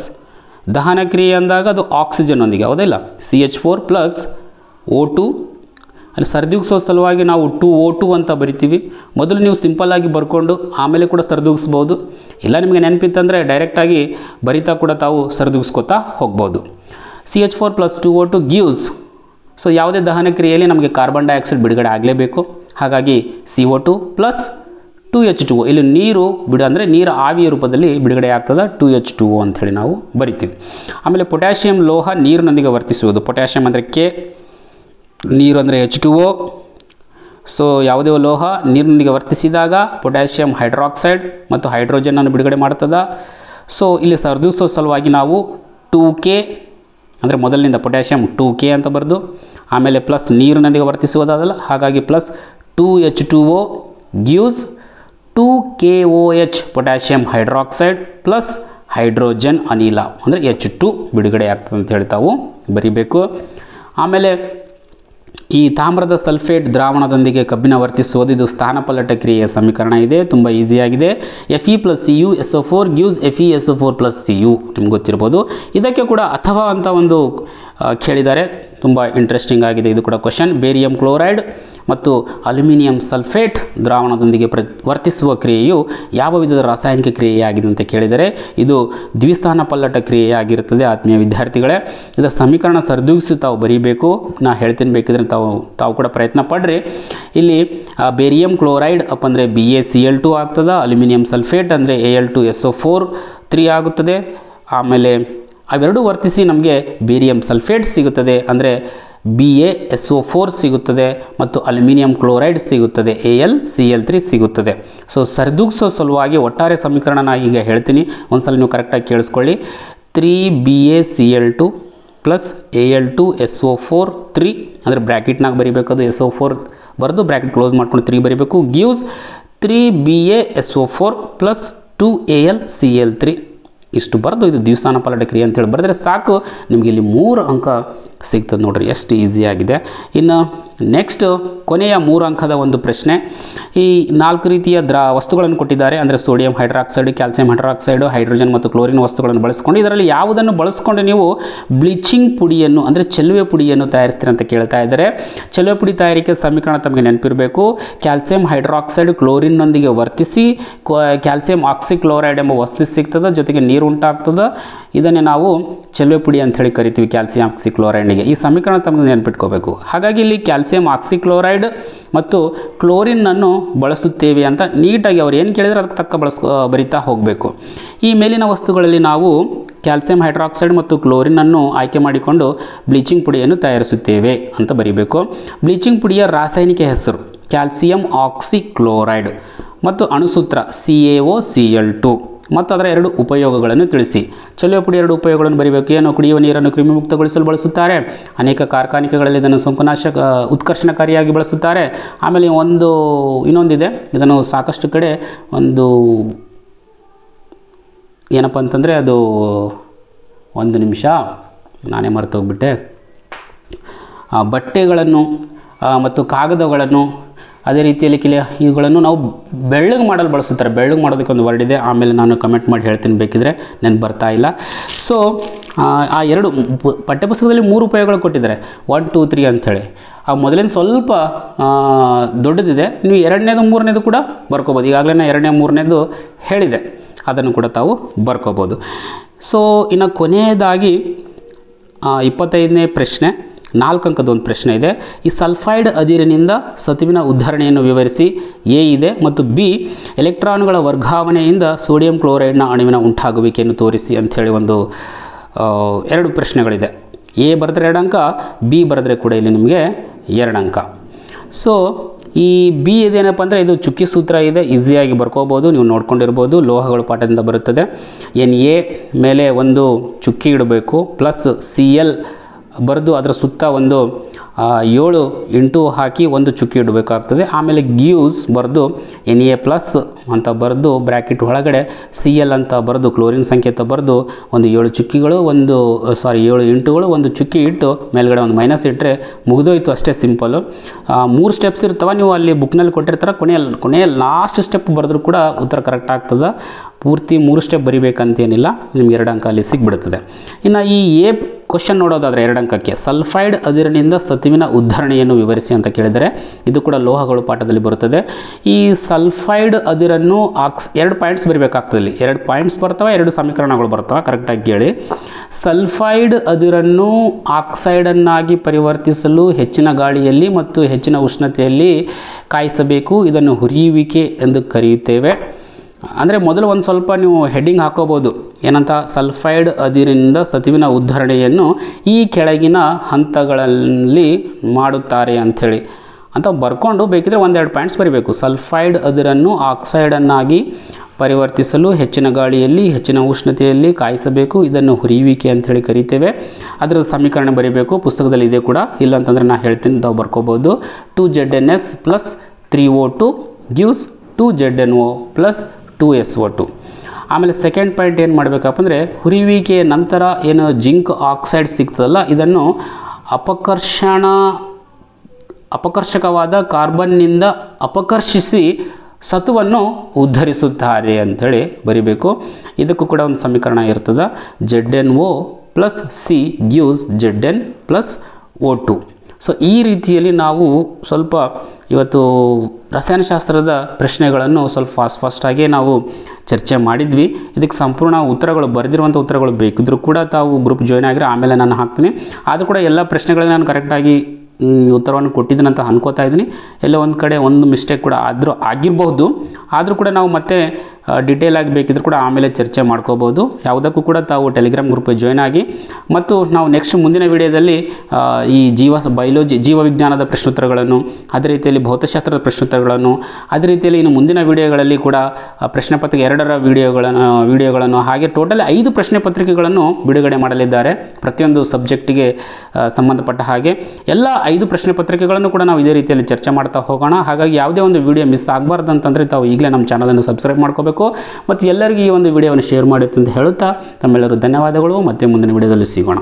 ದಹನ ಕ್ರಿಯೆ ಅಂದಾಗ ಅದು ಆಕ್ಸಿಜನ್ ಒಂದಿಗೆ, ಹೌದಿಲ್ಲ? CH4 plus O2. ಅಲ್ಲಿ ಸರಿದೂಗಿಸೋ ಸಲುವಾಗಿ ನಾವು 2O2 ಅಂತ ಬರಿತೀವಿ. ಮೊದಲು ನೀವು ಸಿಂಪಲ್ಲಾಗಿ ಬರ್ಕೊಂಡು ಆಮೇಲೆ ಕೂಡ ಸರಿದೂಗಿಸ್ಬೋದು. ಇಲ್ಲ ನಿಮಗೆ ನೆನಪಿತ್ತಂದರೆ ಡೈರೆಕ್ಟಾಗಿ ಬರಿತಾ ಕೂಡ ತಾವು ಸರಿದೂಗಿಸ್ಕೋತಾ ಹೋಗ್ಬೋದು. CH4 plus 2O2 gives. So ಯಾವುದೇ ದಹನ ಕ್ರಿಯೆಯಲ್ಲಿ ನಮಗೆ ಕಾರ್ಬನ್ ಡೈಆಕ್ಸೈಡ್ ಬಿಡುಗಡೆ ಆಗಲೇಬೇಕು. ಹಾಗಾಗಿ CO2 ಪ್ಲಸ್ 2H2O. ಇಲ್ಲಿ ನೀರು ಅಂದರೆ ನೀರು ಆವಿಯ ರೂಪದಲ್ಲಿ ಬಿಡುಗಡೆ ಆಗ್ತದೆ, 2H2O ಅಂಥೇಳಿ ನಾವು ಬರಿತೀವಿ. ಆಮೇಲೆ ಪೊಟ್ಯಾಷಿಯಂ ಲೋಹ ನೀರಿನೊಂದಿಗೆ ವರ್ತಿಸುವುದು. ಪೊಟ್ಯಾಷಿಯಂ ಅಂದರೆ K, ನೀರು ಅಂದರೆ H2O. ಸೊ ಯಾವುದೇ ಲೋಹ ನೀರಿನೊಂದಿಗೆ ವರ್ತಿಸಿದಾಗ ಪೊಟ್ಯಾಷಿಯಂ ಹೈಡ್ರಾಕ್ಸೈಡ್ ಮತ್ತು ಹೈಡ್ರೋಜನನ್ನು ಬಿಡುಗಡೆ ಮಾಡ್ತದೆ. ಸೊ ಇಲ್ಲಿ ಸರಿದೂಗಿಸೋ ಸಲುವಾಗಿ ನಾವು 2K ಅಂದರೆ ಮೊದಲಿನಿಂದ ಪೊಟ್ಯಾಷಿಯಂ 2K ಅಂತ ಬರೆದು, ಆಮೇಲೆ ಪ್ಲಸ್ ನೀರಿನೊಂದಿಗೆ ವರ್ತಿಸುವುದಾದಲ್ಲ, ಹಾಗಾಗಿ plus 2H2O gives 2KOH potassium hydroxide plus hydrogen ಅನಿಲ ಅಂದರೆ H2 ಬಿಡುಗಡೆ ಆಗ್ತದೆ ಅಂತ ಹೇಳಿ ತಾವು ಬರಿಬೇಕು. ಆಮೇಲೆ ಈ ತಾಮ್ರದ ಸಲ್ಫೇಟ್ ದ್ರಾವಣದೊಂದಿಗೆ ಕಬ್ಬಿಣ ವರ್ತಿಸುವುದು, ಇದು ಸ್ಥಾನಪಲ್ಲಟ ಕ್ರಿಯೆಯ ಸಮೀಕರಣ ಇದೆ. ತುಂಬ ಈಸಿಯಾಗಿದೆ. Fe plus Cu SO4 gives FeSO4 plus Cu. ನಿಮ್ಗೆ ಗೊತ್ತಿರ್ಬೋದು. ಇದಕ್ಕೆ ಕೂಡ ಅಥವಾ ಅಂತ ಒಂದು ಕೇಳಿದ್ದಾರೆ. ತುಂಬ ಇಂಟ್ರೆಸ್ಟಿಂಗ್ ಆಗಿದೆ ಇದು ಕೂಡ ಕ್ವಶನ್. ಬೇರಿಯಂ ಕ್ಲೋರೈಡ್ ಮತ್ತು ಅಲ್ಯೂಮಿನಿಯಂ ಸಲ್ಫೇಟ್ ದ್ರಾವಣದೊಂದಿಗೆ ವರ್ತಿಸುವ ಕ್ರಿಯೆಯು ಯಾವ ವಿಧದ ರಾಸಾಯನಿಕ ಕ್ರಿಯೆಯಾಗಿದೆ ಅಂತ ಕೇಳಿದರೆ ಇದು ದ್ವಿಸ್ಥಾನ ಪಲ್ಲಟ ಕ್ರಿಯೆಯಾಗಿರುತ್ತದೆ. ಆತ್ಮೀಯ ವಿದ್ಯಾರ್ಥಿಗಳೇ, ಇದರ ಸಮೀಕರಣ ಸರಿದೂಗಿಸಿ ತಾವು ಬರೀಬೇಕು. ನಾ ಹೇಳ್ತೀನಿ, ಬೇಕಿದ್ರೆ ತಾವು ಕೂಡ ಪ್ರಯತ್ನ ಪಡ್ರಿ. ಇಲ್ಲಿ ಬೇರಿಯಂ ಕ್ಲೋರೈಡ್ ಅಪ್ ಅಂದರೆ BaCl2 ಆಗ್ತದೆ, ಅಲ್ಯೂಮಿನಿಯಂ ಸಲ್ಫೇಟ್ ಅಂದರೆ Al2SO4 3 ಆಗುತ್ತದೆ. ಆಮೇಲೆ ಅವೆರಡು ವರ್ತಿಸಿ ನಮಗೆ ಬೇರಿಯಂ ಸಲ್ಫೇಟ್ ಸಿಗುತ್ತದೆ ಅಂದರೆ BaSO4 ಸಿಗುತ್ತದೆ ಮತ್ತು ಅಲ್ಯೂಮಿನಿಯಂ ಕ್ಲೋರೈಡ್ ಸಿಗುತ್ತದೆ, AlCl3 ಸಿಗುತ್ತದೆ. ಸೊ ಸರಿದೂಗಿಸೋ ಸಲುವಾಗಿ ಒಟ್ಟಾರೆ ಸಮೀಕರಣ ನಾನು ಈಗ ಹೇಳ್ತೀನಿ, ಒಂದ್ಸಲ ನೀವು ಕರೆಕ್ಟಾಗಿ ಕೇಳಿಸ್ಕೊಳ್ಳಿ. 3BaCl2 ಪ್ಲಸ್ Al2SO4 3 ಅಂದರೆ ಬ್ರ್ಯಾಕೆಟ್ನಾಗ ಬರೀಬೇಕು, ಅದು SO4 ಬರೆದು ಬ್ರ್ಯಾಕೆಟ್ ಕ್ಲೋಸ್ ಮಾಡ್ಕೊಂಡು 3 ಬರೀಬೇಕು. ಗಿವ್ಸ್ 3BaSO4 ಪ್ಲಸ್ 2AlCl3 ಇಷ್ಟು ಬರೆದು ಇದು ದ್ವಿಸ್ಥಾನ ಪಲ್ಲಟ ಕ್ರಿಯೆ ಅಂತೇಳಿ ಬರೆದ್ರೆ ಸಾಕು, ನಿಮಗೆ ಇಲ್ಲಿ 3 ಅಂಕ ಸಿಗ್ತದೆ. ನೋಡ್ರಿ ಎಷ್ಟು ಈಸಿಯಾಗಿದೆ. ಇನ್ನು ನೆಕ್ಸ್ಟ್ ಕೊನೆಯ 3 ಅಂಕದ ಒಂದು ಪ್ರಶ್ನೆ. ಈ 4 ರೀತಿಯ ವಸ್ತುಗಳನ್ನು ಕೊಟ್ಟಿದ್ದಾರೆ, ಅಂದರೆ sodium hydroxide, calcium hydroxide, hydrogen ಮತ್ತು ಕ್ಲೋರಿನ್ ವಸ್ತುಗಳನ್ನು ಬಳಸ್ಕೊಂಡು ಇದರಲ್ಲಿ ಯಾವುದನ್ನು ಬಳಸ್ಕೊಂಡು ನೀವು ಬ್ಲೀಚಿಂಗ್ ಪುಡಿಯನ್ನು ಅಂದರೆ ಚೆಲುವೆ ಪುಡಿಯನ್ನು ತಯಾರಿಸ್ತೀರಿ ಅಂತ ಕೇಳ್ತಾ ಇದ್ದಾರೆ. ಚೆಲುವೆ ಪುಡಿ ತಯಾರಿಕೆ ಸಮೀಕರಣ ತಮಗೆ ನೆನಪಿರಬೇಕು. ಕ್ಯಾಲ್ಸಿಯಂ ಹೈಡ್ರಾಕ್ಸೈಡ್ ಕ್ಲೋರಿನ್ನೊಂದಿಗೆ ವರ್ತಿಸಿ ಕ್ಯಾಲ್ಸಿಯಂ ಆಕ್ಸಿಕ್ಲೋರೈಡ್ ಎಂಬ ವಸ್ತು ಸಿಗ್ತದೆ, ಜೊತೆಗೆ ನೀರು ಉಂಟಾಗ್ತದೆ. ಇದನ್ನೇ ನಾವು ಚೆಲುವೆ ಪುಡಿ ಅಂತ ಹೇಳಿ ಕರಿತೀವಿ ಕ್ಯಾಲ್ಸಿಯಂ ಆಕ್ಸಿಕ್ಲೋರೈಡ್ಗೆ. ಈ ಸಮೀಕರಣ ತಮಗೆ ನೆನಪಿಟ್ಕೋಬೇಕು. ಹಾಗಾಗಿ ಇಲ್ಲಿ ಕ್ಯಾಲ್ಸಿಯಂ ಆಕ್ಸಿಕ್ಲೋರೈಡ್ ಮತ್ತು ಕ್ಲೋರಿನ್ನನ್ನು ಬಳಸುತ್ತೇವೆ ಅಂತ ನೀಟಾಗಿ ಅವ್ರು ಏನು ಕೇಳಿದರೆ ಅದಕ್ಕೆ ತಕ್ಕ ಬರಿತಾ ಹೋಗಬೇಕು. ಈ ಮೇಲಿನ ವಸ್ತುಗಳಲ್ಲಿ ನಾವು ಕ್ಯಾಲ್ಸಿಯಂ ಹೈಡ್ರಾಕ್ಸೈಡ್ ಮತ್ತು ಕ್ಲೋರಿನನ್ನು ಆಯ್ಕೆ ಮಾಡಿಕೊಂಡು ಬ್ಲೀಚಿಂಗ್ ಪುಡಿಯನ್ನು ತಯಾರಿಸುತ್ತೇವೆ ಅಂತ ಬರೀಬೇಕು. ಬ್ಲೀಚಿಂಗ್ ಪುಡಿಯ ರಾಸಾಯನಿಕ ಹೆಸರು ಕ್ಯಾಲ್ಸಿಯಂ ಆಕ್ಸಿಕ್ಲೋರೈಡ್ ಮತ್ತು ಅಣುಸೂತ್ರ CaOCl2 ಮತ್ತು ಅದರ 2 ಉಪಯೋಗಗಳನ್ನು ತಿಳಿಸಿ. ಚೆಲುವೆ ಪುಡಿ 2 ಉಪಯೋಗಗಳನ್ನು ಬರೀಬೇಕು. ಏನು? ಕುಡಿಯುವ ನೀರನ್ನು ಕ್ರಿಮಿಮುಕ್ತಗೊಳಿಸಲು ಬಳಸುತ್ತಾರೆ. ಅನೇಕ ಕಾರ್ಖಾನೆಗಳಲ್ಲಿ ಇದನ್ನು ಸೋಂಕುನಾಶಕ ಉತ್ಕರ್ಷಣಕಾರಿಯಾಗಿ ಬಳಸುತ್ತಾರೆ. ಆಮೇಲೆ ಇನ್ನೊಂದಿದೆ, ಇದನ್ನು ಸಾಕಷ್ಟು ಕಡೆ ಏನಪ್ಪ ಅಂತಂದರೆ ಅದು ಒಂದು ನಿಮಿಷ ನಾನೇ ಮರೆತೋಗ್ಬಿಟ್ಟೆ. ಬಟ್ಟೆಗಳನ್ನು ಮತ್ತು ಕಾಗದಗಳನ್ನು ಅದೇ ರೀತಿಯಲ್ಲಿ ಇವುಗಳನ್ನು ನಾವು ಬೆಳ್ಳಗೆ ಮಾಡಲು ಬಳಸುತ್ತಾರೆ. ಬೆಳ್ಳಗೆ ಮಾಡೋದಕ್ಕೆ ಒಂದು ವರ್ಡ್ ಇದೆ, ಆಮೇಲೆ ನಾನು ಕಮೆಂಟ್ ಮಾಡಿ ಹೇಳ್ತೀನಿ ಬೇಕಿದ್ರೆ, ನೆನಪು ಬರ್ತಾ ಇಲ್ಲ. ಸೊ ಆ 2 ಪಠ್ಯಪುಸ್ತಕದಲ್ಲಿ 3 ಉಪಯೋಗಗಳು ಕೊಟ್ಟಿದ್ದಾರೆ, 1 2 3 ಅಂಥೇಳಿ. ಆ ಮೊದಲಿನ ಸ್ವಲ್ಪ ದೊಡ್ಡದಿದೆ. ನೀವು 2ನೇದು 3ನೇದು ಕೂಡ ಬರ್ಕೋಬೋದು. ಈಗಾಗಲೇ ನಾನು 2ನೇ 3ನೇದು ಹೇಳಿದೆ, ಅದನ್ನು ಕೂಡ ತಾವು ಬರ್ಕೋಬೋದು. ಸೊ ಇನ್ನು ಕೊನೆಯದಾಗಿ 25ನೇ ಪ್ರಶ್ನೆ, 4 ಅಂಕದ ಒಂದು ಪ್ರಶ್ನೆ ಇದೆ. ಈ ಸಲ್ಫೈಡ್ ಅದಿರಿನಿಂದ ಸತುವಿನ ಉದ್ಧರಣೆಯನ್ನು ವಿವರಿಸಿ. ಎ ಇದೆ ಮತ್ತು ಬಿ ಎಲೆಕ್ಟ್ರಾನ್ಗಳ ವರ್ಗಾವಣೆಯಿಂದ ಸೋಡಿಯಂ ಕ್ಲೋರೈಡ್ನ ಅಣುವಿನ ಉಂಟಾಗುವಿಕೆಯನ್ನು ತೋರಿಸಿ ಅಂಥೇಳಿ 2 ಪ್ರಶ್ನೆಗಳಿದೆ. ಎ ಬರೆದ್ರೆ 2 ಅಂಕ, ಬಿ ಬರೆದ್ರೆ ಕೂಡ ಇಲ್ಲಿ ನಿಮಗೆ 2 ಅಂಕ. ಸೊ ಈ ಬಿ ಇದೇನಪ್ಪ ಅಂದರೆ ಇದು ಚುಕ್ಕಿ ಸೂತ್ರ ಇದೆ, ಈಸಿಯಾಗಿ ಬರ್ಕೋಬೋದು, ನೀವು ನೋಡ್ಕೊಂಡಿರ್ಬೋದು, ಲೋಹಗಳು ಪಾಠದಿಂದ ಬರುತ್ತದೆ. Na ಮೇಲೆ ಒಂದು ಚುಕ್ಕಿ ಇಡಬೇಕು, ಪ್ಲಸ್ Cl ಬರೆದು ಅದರ ಸುತ್ತ 7 ಇಂಟು ಹಾಕಿ ಒಂದು ಚುಕ್ಕಿ ಇಡಬೇಕಾಗ್ತದೆ. ಆಮೇಲೆ ಗ್ಯೂಸ್ ಬರೆದು Na ಪ್ಲಸ್ ಅಂತ ಬರೆದು ಬ್ರ್ಯಾಕೆಟ್ ಒಳಗಡೆ Cl ಅಂತ ಬರೆದು ಕ್ಲೋರಿನ್ ಸಂಕೇತ ಬರೆದು 7 ಚುಕ್ಕಿಗಳು 7 ಇಂಟುಗಳು ಒಂದು ಚುಕ್ಕಿ ಇಟ್ಟು ಮೇಲ್ಗಡೆ ಒಂದು ಮೈನಸ್ ಇಟ್ಟರೆ ಮುಗಿದೋಯ್ತು. ಅಷ್ಟೇ ಸಿಂಪಲ್ಲು. 3 ಸ್ಟೆಪ್ಸ್ ಇರ್ತವೆ, ನೀವು ಅಲ್ಲಿ ಬುಕ್ನಲ್ಲಿ ಕೊಟ್ಟಿರ್ತಾರೆ. ಕೊನೆಯ ಲಾಸ್ಟ್ ಸ್ಟೆಪ್ ಬರೆದ್ರೂ ಕೂಡ ಉತ್ತರ ಕರೆಕ್ಟ್ ಆಗ್ತದೆ. ಪೂರ್ತಿ 3 ಸ್ಟೆಪ್ ಬರಿಬೇಕಂತೇನಿಲ್ಲ, ನಿಮ್ಗೆ 2 ಅಂಕ ಅಲ್ಲಿ ಸಿಕ್ಬಿಡ್ತದೆ. ಇನ್ನು ಈ ಎ ಕ್ವಶನ್ ನೋಡೋದಾದರೆ 2 ಅಂಕಕ್ಕೆ ಸಲ್ಫೈಡ್ ಅದಿರಿನಿಂದ ಸತುವಿನ ಉದ್ಧರಣೆಯನ್ನು ವಿವರಿಸಿ ಅಂತ ಕೇಳಿದರೆ, ಇದು ಕೂಡ ಲೋಹಗಳು ಪಾಠದಲ್ಲಿ ಬರುತ್ತದೆ. ಈ ಸಲ್ಫೈಡ್ ಅದಿರನ್ನು 2 ಪಾಯಿಂಟ್ಸ್ ಬರೀಬೇಕಾಗ್ತದೆ. ಇಲ್ಲಿ 2 ಪಾಯಿಂಟ್ಸ್ ಬರ್ತವೆ, 2 ಸಮೀಕರಣಗಳು ಬರ್ತವೆ, ಕರೆಕ್ಟಾಗಿ ಕೇಳಿ. ಸಲ್ಫೈಡ್ ಅದಿರನ್ನು ಆಕ್ಸೈಡನ್ನಾಗಿ ಪರಿವರ್ತಿಸಲು ಹೆಚ್ಚಿನ ಗಾಳಿಯಲ್ಲಿ ಮತ್ತು ಹೆಚ್ಚಿನ ಉಷ್ಣತೆಯಲ್ಲಿ ಕಾಯಿಸಬೇಕು. ಇದನ್ನು ಹುರಿಯುವಿಕೆ ಎಂದು ಕರೆಯುತ್ತೇವೆ. ಅಂದರೆ ಮೊದಲು ಒಂದು ಸ್ವಲ್ಪ ನೀವು ಹೆಡ್ಡಿಂಗ್ ಹಾಕೋಬೋದು, ಏನಂತ? ಸಲ್ಫೈಡ್ ಅದಿರಿನಿಂದ ಸತುವಿನ ಉದ್ಧರಣೆಯನ್ನು ಈ ಕೆಳಗಿನ ಹಂತಗಳಲ್ಲಿ ಮಾಡುತ್ತಾರೆ ಅಂಥೇಳಿ ಅಂತ ಬರ್ಕೊಂಡು ಬೇಕಿದ್ರೆ 1-2 ಪಾಯಿಂಟ್ಸ್ ಬರೀಬೇಕು. ಸಲ್ಫೈಡ್ ಅದಿರನ್ನು ಆಕ್ಸೈಡನ್ನಾಗಿ ಪರಿವರ್ತಿಸಲು ಹೆಚ್ಚಿನ ಗಾಳಿಯಲ್ಲಿ ಹೆಚ್ಚಿನ ಉಷ್ಣತೆಯಲ್ಲಿ ಕಾಯಿಸಬೇಕು. ಇದನ್ನು ಹುರಿಯುವಿಕೆ ಅಂಥೇಳಿ ಕರಿತೇವೆ. ಅದರ ಸಮೀಕರಣ ಬರೀಬೇಕು, ಪುಸ್ತಕದಲ್ಲಿ ಇದೆ ಕೂಡ. ಇಲ್ಲಂತಂದರೆ ನಾನು ಹೇಳ್ತೀನಿ, ತಾವು ಬರ್ಕೋಬೋದು. 2ZnS plus 3O2 gives 2ZnO plus 2SO2. ಆಮೇಲೆ ಸೆಕೆಂಡ್ ಪಾಯಿಂಟ್ ಏನು ಮಾಡಬೇಕಪ್ಪ ಅಂದರೆ, ಹುರಿಯುವಿಕೆಯ ನಂತರ ಏನು ಜಿಂಕ್ ಆಕ್ಸೈಡ್ ಸಿಗ್ತದಲ್ಲ, ಇದನ್ನು ಅಪಕರ್ಷಕವಾದ ಕಾರ್ಬನ್ನಿಂದ ಅಪಕರ್ಷಿಸಿ ಸತುವನ್ನು ಉದ್ಧರಿಸುತ್ತಾರೆ ಅಂಥೇಳಿ ಬರಿಬೇಕು. ಇದಕ್ಕೂ ಕೂಡ ಒಂದು ಸಮೀಕರಣ ಇರ್ತದೆ. ZnO plus C gives Zn plus O2. So ಈ ರೀತಿಯಲ್ಲಿ ನಾವು ಸ್ವಲ್ಪ ಇವತ್ತು ರಸಾಯನಶಾಸ್ತ್ರದ ಪ್ರಶ್ನೆಗಳನ್ನು ಸ್ವಲ್ಪ ಫಾಸ್ಟಾಗಿ ನಾವು ಚರ್ಚೆ ಮಾಡಿದ್ವಿ. ಇದಕ್ಕೆ ಸಂಪೂರ್ಣ ಉತ್ತರಗಳು ಬರೆದಿರುವಂಥ ಉತ್ತರಗಳು ಬೇಕಿದ್ರೂ ಕೂಡ ತಾವು ಗ್ರೂಪ್ ಜಾಯ್ನ್ ಆಗಿರೋ ಆಮೇಲೆ ನಾನು ಹಾಕ್ತೀನಿ. ಆದರೂ ಕೂಡ ಎಲ್ಲ ಪ್ರಶ್ನೆಗಳಿಗೆ ನಾನು ಕರೆಕ್ಟಾಗಿ ಉತ್ತರವನ್ನು ಕೊಟ್ಟಿದ್ದೀನಿ ಅಂತ ಅನ್ಕೋತಾ ಇದ್ದೀನಿ. ಎಲ್ಲೋ ಒಂದು ಕಡೆ ಒಂದು ಮಿಸ್ಟೇಕ್ ಕೂಡ ಆಗಿರಬಹುದು. ಆದರೂ ಕೂಡ ನಾವು ಮತ್ತೆ ಡೀಟೇಲ್ ಆಗಿ ಬೇಕಿದ್ರೂ ಕೂಡ ಆಮೇಲೆ ಚರ್ಚೆ ಮಾಡ್ಕೋಬೋದು. ಯಾವುದಕ್ಕೂ ಕೂಡ ತಾವು ಟೆಲಿಗ್ರಾಮ್ ಗ್ರೂಪಿಗೆ ಜಾಯ್ನ್ ಆಗಿ. ಮತ್ತು ನಾವು ನೆಕ್ಸ್ಟ್ ಮುಂದಿನ ವಿಡಿಯೋದಲ್ಲಿ ಈ ಜೀವವಿಜ್ಞಾನದ ಪ್ರಶ್ನೋತ್ತರಗಳನ್ನು, ಅದೇ ರೀತಿಯಲ್ಲಿ ಭೌತಶಾಸ್ತ್ರದ ಪ್ರಶ್ನೋತ್ತರಗಳನ್ನು, ಅದೇ ರೀತಿಯಲ್ಲಿ ಇನ್ನು ಮುಂದಿನ ವಿಡಿಯೋಗಳಲ್ಲಿ ಕೂಡ ಪ್ರಶ್ನೆ ಪತ್ರಿಕೆ 2ರ ವಿಡಿಯೋಗಳನ್ನು ಹಾಗೆ ಟೋಟಲ್ 5 ಪ್ರಶ್ನೆ ಪತ್ರಿಕೆಗಳನ್ನು ಬಿಡುಗಡೆ ಮಾಡಲಿದ್ದಾರೆ ಪ್ರತಿಯೊಂದು ಸಬ್ಜೆಕ್ಟಿಗೆ ಸಂಬಂಧಪಟ್ಟ ಹಾಗೆ. ಎಲ್ಲ 5 ಪ್ರಶ್ನೆ ಪತ್ರಿಕೆಗಳನ್ನು ಕೂಡ ನಾವು ಇದೇ ರೀತಿಯಲ್ಲಿ ಚರ್ಚೆ ಮಾಡ್ತಾ ಹೋಗೋಣ. ಹಾಗಾಗಿ ಯಾವುದೇ ಒಂದು ವಿಡಿಯೋ ಮಿಸ್ ಆಗಬಾರ್ದು ಅಂತಂದರೆ ತಾವು ಈಗಲೇ ನಮ್ಮ ಚಾನಲನ್ನು ಸಬ್ಸ್ಕ್ರೈಬ್ ಮಾಡ್ಕೋಬೇಕು ಮತ್ತು ಎಲ್ಲರಿಗೂ ಈ ಒಂದು ವಿಡಿಯೋವನ್ನು ಶೇರ್ ಮಾಡಿ ಅಂತ ಹೇಳುತ್ತಾ ತಮ್ಮೆಲ್ಲರೂ ಧನ್ಯವಾದಗಳು. ಮತ್ತೆ ಮುಂದಿನ ವಿಡಿಯೋದಲ್ಲಿ ಸಿಗೋಣ.